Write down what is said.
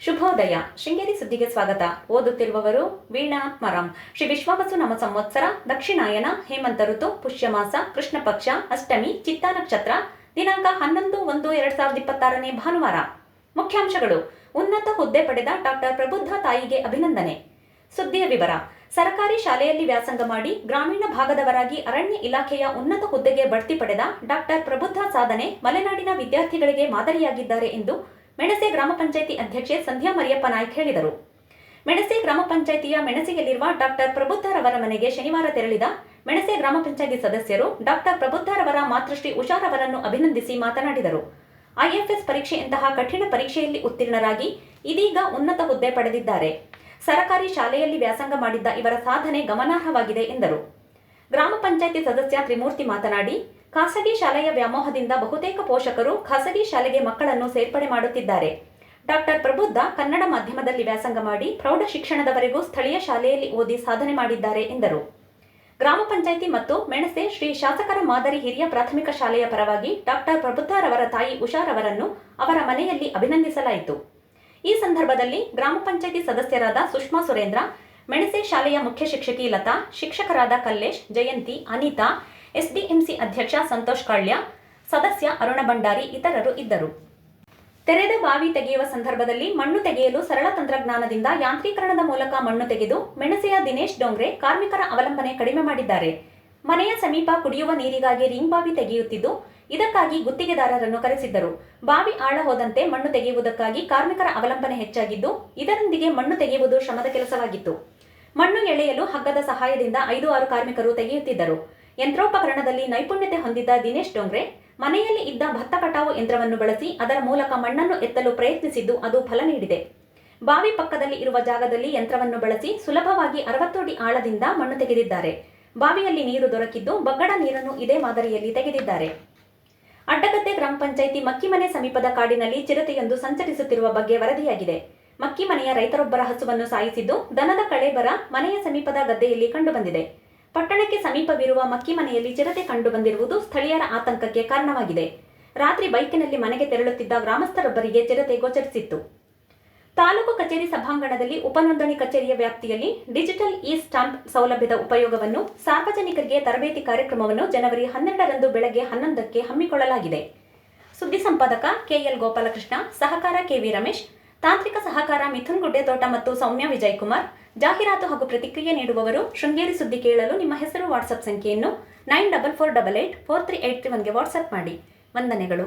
ಶುಭೋದಯ. ಶೃಂಗೇರಿ ಸುದ್ದಿಗೆ ಸ್ವಾಗತ. ಓದುತ್ತಿರುವವರು ವೀಣಾ ಮರಂ. ಶ್ರೀ ವಿಶ್ವಾವಸು ನಾಮ ಸಂವತ್ಸರ, ದಕ್ಷಿಣಾಯನ, ಹೇಮಂತ ಋತು, ಪುಷ್ಯಮಾಸ, ಕೃಷ್ಣ ಪಕ್ಷ, ಅಷ್ಟಮಿ, ಚಿತ್ತಾ ನಕ್ಷತ್ರ. ದಿನಾಂಕ 11/1/2026 ಭಾನುವಾರ. ಮುಖ್ಯಾಂಶಗಳು. ಉನ್ನತ ಹುದ್ದೆ ಪಡೆದ ಡಾಕ್ಟರ್ ಪ್ರಬುದ್ಧ ತಾಯಿಗೆ ಅಭಿನಂದನೆ. ಸುದ್ದಿಯ ವಿವರ. ಸರಕಾರಿ ಶಾಲೆಯಲ್ಲಿ ವ್ಯಾಸಂಗ ಮಾಡಿ ಗ್ರಾಮೀಣ ಭಾಗದವರಾಗಿ ಅರಣ್ಯ ಇಲಾಖೆಯ ಉನ್ನತ ಹುದ್ದೆಗೆ ಬಡ್ತಿ ಪಡೆದ ಡಾಕ್ಟರ್ ಪ್ರಬುದ್ಧ ಸಾಧನೆ ಮಲೆನಾಡಿನ ವಿದ್ಯಾರ್ಥಿಗಳಿಗೆ ಮಾದರಿಯಾಗಿದ್ದಾರೆ ಎಂದು ಮೆಣಸೆ ಗ್ರಾಮ ಪಂಚಾಯಿತಿ ಅಧ್ಯಕ್ಷೆ ಸಂಧ್ಯಾ ಮರಿಯಪ್ಪ ನಾಯ್ಕ ಹೇಳಿದರು. ಮೆಣಸೆ ಗ್ರಾಮ ಪಂಚಾಯಿತಿಯ ಮೆಣಸೆಯಲ್ಲಿರುವ ಡಾಕ್ಟರ್ ಪ್ರಬುದ್ಧರವರ ಮನೆಗೆ ಶನಿವಾರ ತೆರಳಿದ ಮೆಣಸೆ ಗ್ರಾಮ ಪಂಚಾಯಿತಿ ಸದಸ್ಯರು ಡಾಕ್ಟರ್ ಪ್ರಬುದ್ಧರವರ ಮಾತೃಶ್ರೀ ಉಷಾರವರನ್ನು ಅಭಿನಂದಿಸಿ ಮಾತನಾಡಿದರು. ಐಎಫ್ಎಸ್ ಪರೀಕ್ಷೆಯಂತಹ ಕಠಿಣ ಪರೀಕ್ಷೆಯಲ್ಲಿ ಉತ್ತೀರ್ಣರಾಗಿ ಇದೀಗ ಉನ್ನತ ಹುದ್ದೆ ಪಡೆದಿದ್ದಾರೆ. ಸರಕಾರಿ ಶಾಲೆಯಲ್ಲಿ ವ್ಯಾಸಂಗ ಮಾಡಿದ್ದ ಇವರ ಸಾಧನೆ ಗಮನಾರ್ಹವಾಗಿದೆ ಎಂದರು. ಗ್ರಾಮ ಪಂಚಾಯಿತಿ ಸದಸ್ಯ ತ್ರಿಮೂರ್ತಿ ಮಾತನಾಡಿ, ಖಾಸಗಿ ಶಾಲೆಯ ವ್ಯಾಮೋಹದಿಂದ ಬಹುತೇಕ ಪೋಷಕರು ಖಾಸಗಿ ಶಾಲೆಗೆ ಮಕ್ಕಳನ್ನು ಸೇರ್ಪಡೆ ಮಾಡುತ್ತಿದ್ದಾರೆ. ಡಾಕ್ಟರ್ ಪ್ರಬುದ್ಧ ಕನ್ನಡ ಮಾಧ್ಯಮದಲ್ಲಿ ವ್ಯಾಸಂಗ ಮಾಡಿ ಪ್ರೌಢ ಶಿಕ್ಷಣದವರೆಗೂ ಸ್ಥಳೀಯ ಶಾಲೆಯಲ್ಲಿ ಓದಿ ಸಾಧನೆ ಮಾಡಿದ್ದಾರೆ ಎಂದರು. ಗ್ರಾಮ ಪಂಚಾಯಿತಿ ಮತ್ತು ಮೆಣಸೆ ಶ್ರೀ ಶಾಸಕರ ಮಾದರಿ ಹಿರಿಯ ಪ್ರಾಥಮಿಕ ಶಾಲೆಯ ಪರವಾಗಿ ಡಾಕ್ಟರ್ ಪ್ರಬುದ್ಧರವರ ತಾಯಿ ಉಷಾರವರನ್ನು ಅವರ ಮನೆಯಲ್ಲಿ ಅಭಿನಂದಿಸಲಾಯಿತು. ಈ ಸಂದರ್ಭದಲ್ಲಿ ಗ್ರಾಮ ಪಂಚಾಯಿತಿ ಸದಸ್ಯರಾದ ಸುಷ್ಮಾ ಸುರೇಂದ್ರ, ಮೆಣಸೆ ಶಾಲೆಯ ಮುಖ್ಯ ಶಿಕ್ಷಕಿ ಲತಾ, ಶಿಕ್ಷಕರಾದ ಕಲ್ಲೇಶ್, ಜಯಂತಿ, ಅನಿತಾ, ಎಸ್ಡಿಎಂಸಿ ಅಧ್ಯಕ್ಷ ಸಂತೋಷ್ ಕಾಳ್ಯ, ಸದಸ್ಯ ಅರುಣ ಭಂಡಾರಿ ಇತರರು ಇದ್ದರು. ತೆರೆದ ಬಾವಿ ತೆಗೆಯುವ ಸಂದರ್ಭದಲ್ಲಿ ಮಣ್ಣು ತೆಗೆಯಲು ಸರಳ ತಂತ್ರಜ್ಞಾನದಿಂದ ಯಾಂತ್ರೀಕರಣದ ಮೂಲಕ ಮಣ್ಣು ತೆಗೆದು ಮೆಣಸೆಯ ದಿನೇಶ್ ಡೋಂಗ್ರೆ ಕಾರ್ಮಿಕರ ಅವಲಂಬನೆ ಕಡಿಮೆ ಮಾಡಿದ್ದಾರೆ. ಮನೆಯ ಸಮೀಪ ಕುಡಿಯುವ ನೀರಿಗಾಗಿ ರಿಂಗ್ ಬಾವಿ ತೆಗೆಯುತ್ತಿದ್ದು, ಇದಕ್ಕಾಗಿ ಗುತ್ತಿಗೆದಾರರನ್ನು ಕರೆಸಿದ್ದರು. ಬಾವಿ ಆಳ ಹೋದಂತೆ ಮಣ್ಣು ತೆಗೆಯುವುದಕ್ಕಾಗಿ ಕಾರ್ಮಿಕರ ಅವಲಂಬನೆ ಹೆಚ್ಚಾಗಿದ್ದು, ಇದರೊಂದಿಗೆ ಮಣ್ಣು ತೆಗೆಯುವುದು ಶ್ರಮದ ಕೆಲಸವಾಗಿತ್ತು. ಮಣ್ಣು ಎಳೆಯಲು ಹಗ್ಗದ ಸಹಾಯದಿಂದ 5-6 ಕಾರ್ಮಿಕರು ತೆಗೆಯುತ್ತಿದ್ದರು. ಯಂತ್ರೋಪಕರಣದಲ್ಲಿ ನೈಪುಣ್ಯತೆ ಹೊಂದಿದ್ದ ದಿನೇಶ್ ಡೋಂಗ್ರೆ ಮನೆಯಲ್ಲಿ ಇದ್ದ ಭತ್ತ ಕಟಾವು ಯಂತ್ರವನ್ನು ಬಳಸಿ ಅದರ ಮೂಲಕ ಮಣ್ಣನ್ನು ಎತ್ತಲು ಪ್ರಯತ್ನಿಸಿದ್ದು ಅದು ಫಲ ನೀಡಿದೆ. ಬಾವಿ ಪಕ್ಕದಲ್ಲಿ ಇರುವ ಜಾಗದಲ್ಲಿ ಯಂತ್ರವನ್ನು ಬಳಸಿ ಸುಲಭವಾಗಿ 60 ಅಡಿ ಆಳದಿಂದ ಮಣ್ಣು ತೆಗೆದಿದ್ದಾರೆ. ಬಾವಿಯಲ್ಲಿ ನೀರು ದೊರಕಿದ್ದು ಬಗ್ಗಡ ನೀರನ್ನು ಇದೇ ಮಾದರಿಯಲ್ಲಿ ತೆಗೆದಿದ್ದಾರೆ. ಅಡ್ಡಗದ್ದೆ ಗ್ರಾಮ ಪಂಚಾಯಿತಿ ಮಕ್ಕಿಮನೆ ಸಮೀಪದ ಕಾಡಿನಲ್ಲಿ ಚಿರತೆಯೊಂದು ಸಂಚರಿಸುತ್ತಿರುವ ಬಗ್ಗೆ ವರದಿಯಾಗಿದೆ. ಮಕ್ಕಿಮನೆಯ ರೈತರೊಬ್ಬರ ಹಸುವನ್ನು ಸಾಯಿಸಿದ್ದು, ದನದ ಕಳೇಬರ ಮನೆಯ ಸಮೀಪದ ಗದ್ದೆಯಲ್ಲಿ ಕಂಡುಬಂದಿದೆ. ಪಟ್ಟಣಕ್ಕೆ ಸಮೀಪವಿರುವ ಮಕ್ಕಿಮನೆಯಲ್ಲಿ ಚಿರತೆ ಕಂಡುಬಂದಿರುವುದು ಸ್ಥಳೀಯರ ಆತಂಕಕ್ಕೆ ಕಾರಣವಾಗಿದೆ. ರಾತ್ರಿ ಬೈಕಿನಲ್ಲಿ ಮನೆಗೆ ತೆರಳುತ್ತಿದ್ದ ಗ್ರಾಮಸ್ಥರೊಬ್ಬರಿಗೆ ಚಿರತೆ ಗೋಚರಿಸಿತ್ತು. ತಾಲೂಕು ಕಚೇರಿ ಸಭಾಂಗಣದಲ್ಲಿ ಉಪನೋಂದಣಿ ಕಚೇರಿಯ ವ್ಯಾಪ್ತಿಯಲ್ಲಿ ಡಿಜಿಟಲ್ ಇ-ಸ್ಟಾಂಪ್ ಸೌಲಭ್ಯದ ಉಪಯೋಗವನ್ನು ಸಾರ್ವಜನಿಕರಿಗೆ ತರಬೇತಿ ಕಾರ್ಯಕ್ರಮವನ್ನು ಜನವರಿ 12ರಂದು ಬೆಳಗ್ಗೆ 11ಕ್ಕೆ ಹಮ್ಮಿಕೊಳ್ಳಲಾಗಿದೆ. ಸುದ್ದಿ ಸಂಪಾದಕ ಕೆಎಲ್ ಗೋಪಾಲಕೃಷ್ಣ, ಸಹಕಾರ ಕೆವಿ ರಮೇಶ್, ತಾಂತ್ರಿಕ ಸಹಕಾರ ಮಿಥುನ್ ಗುಡ್ಡೆತೋಟ ಮತ್ತು ಸೌಮ್ಯ ವಿಜಯಕುಮಾರ್. ಜಾಹೀರಾತು ಹಾಗೂ ಪ್ರತಿಕ್ರಿಯೆ ನೀಡುವವರು. ಶೃಂಗೇರಿ ಸುದ್ದಿ ಕೇಳಲು ನಿಮ್ಮ ಹೆಸರು ವಾಟ್ಸ್ಆಪ್ ಸಂಖ್ಯೆಯನ್ನು 9448843831ಗೆ ವಾಟ್ಸ್ಆಪ್ ಮಾಡಿ. ವಂದನೆಗಳು.